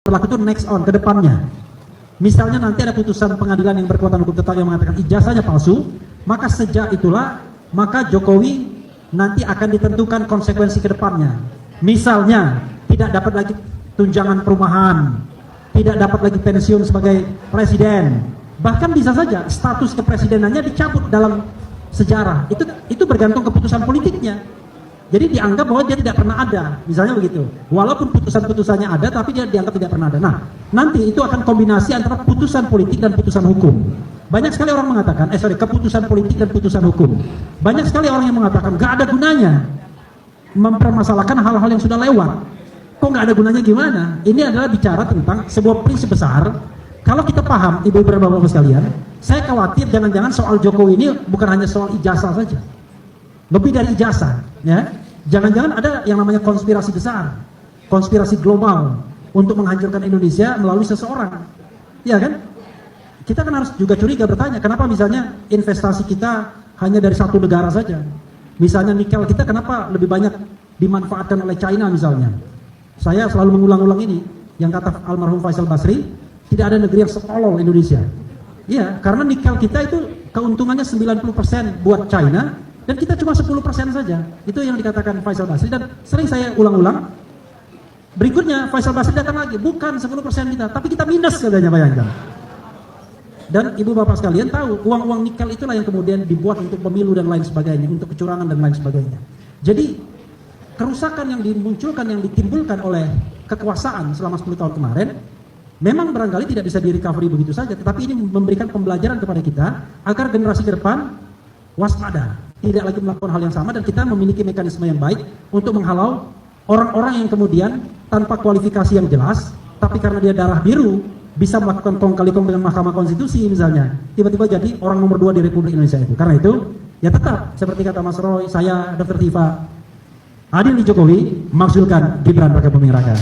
berlaku itu next on, ke depannya. Misalnya nanti ada putusan pengadilan yang berkekuatan hukum tetap yang mengatakan ijazahnya palsu, maka sejak itulah, maka Jokowi nanti akan ditentukan konsekuensi ke depannya. Misalnya, tidak dapat lagi tunjangan perumahan, tidak dapat lagi pensiun sebagai presiden, bahkan bisa saja status kepresidenannya dicabut dalam sejarah. Itu bergantung keputusan politiknya. Jadi dianggap bahwa dia tidak pernah ada, misalnya begitu. Walaupun putusan-putusannya ada, tapi dia dianggap tidak pernah ada. Nah, nanti itu akan kombinasi antara putusan politik dan putusan hukum. Banyak sekali orang mengatakan, keputusan politik dan putusan hukum. Banyak sekali orang yang mengatakan, gak ada gunanya mempermasalahkan hal-hal yang sudah lewat. Kok gak ada gunanya gimana? Ini adalah bicara tentang sebuah prinsip besar. Kalau kita paham, ibu-ibu dan bapak-bapak sekalian, saya khawatir jangan-jangan soal Jokowi ini bukan hanya soal ijazah saja. Lebih dari ijazah, ya. Jangan-jangan ada yang namanya konspirasi besar, konspirasi global untuk menghancurkan Indonesia melalui seseorang, ya kan? Kita kan harus juga curiga, bertanya, kenapa misalnya investasi kita hanya dari satu negara saja? Misalnya nikel kita kenapa lebih banyak dimanfaatkan oleh China misalnya? Saya selalu mengulang-ulang ini, yang kata almarhum Faisal Basri, tidak ada negeri yang setolol Indonesia. Iya, karena nikel kita itu keuntungannya 90% buat China, dan kita cuma 10% saja. Itu yang dikatakan Faisal Basri, dan sering saya ulang-ulang. Berikutnya Faisal Basri datang lagi, bukan 10% kita, tapi kita minus katanya, bayangkan. Dan ibu bapak sekalian tahu, uang-uang nikel itulah yang kemudian dibuat untuk pemilu dan lain sebagainya, untuk kecurangan dan lain sebagainya. Jadi kerusakan yang dimunculkan, yang ditimbulkan oleh kekuasaan selama 10 tahun kemarin, memang barangkali tidak bisa di-recovery begitu saja, tetapi ini memberikan pembelajaran kepada kita agar generasi ke depan waspada, tidak lagi melakukan hal yang sama, dan kita memiliki mekanisme yang baik untuk menghalau orang-orang yang kemudian tanpa kualifikasi yang jelas, tapi karena dia darah biru bisa melakukan kong kali kong dengan Mahkamah Konstitusi misalnya, tiba-tiba jadi orang nomor 2 di Republik Indonesia itu. Karena itu, ya tetap seperti kata Mas Roy, saya, Dr. Tifa, adil di Jokowi, makzulkan Gibran Raka Buming Raka.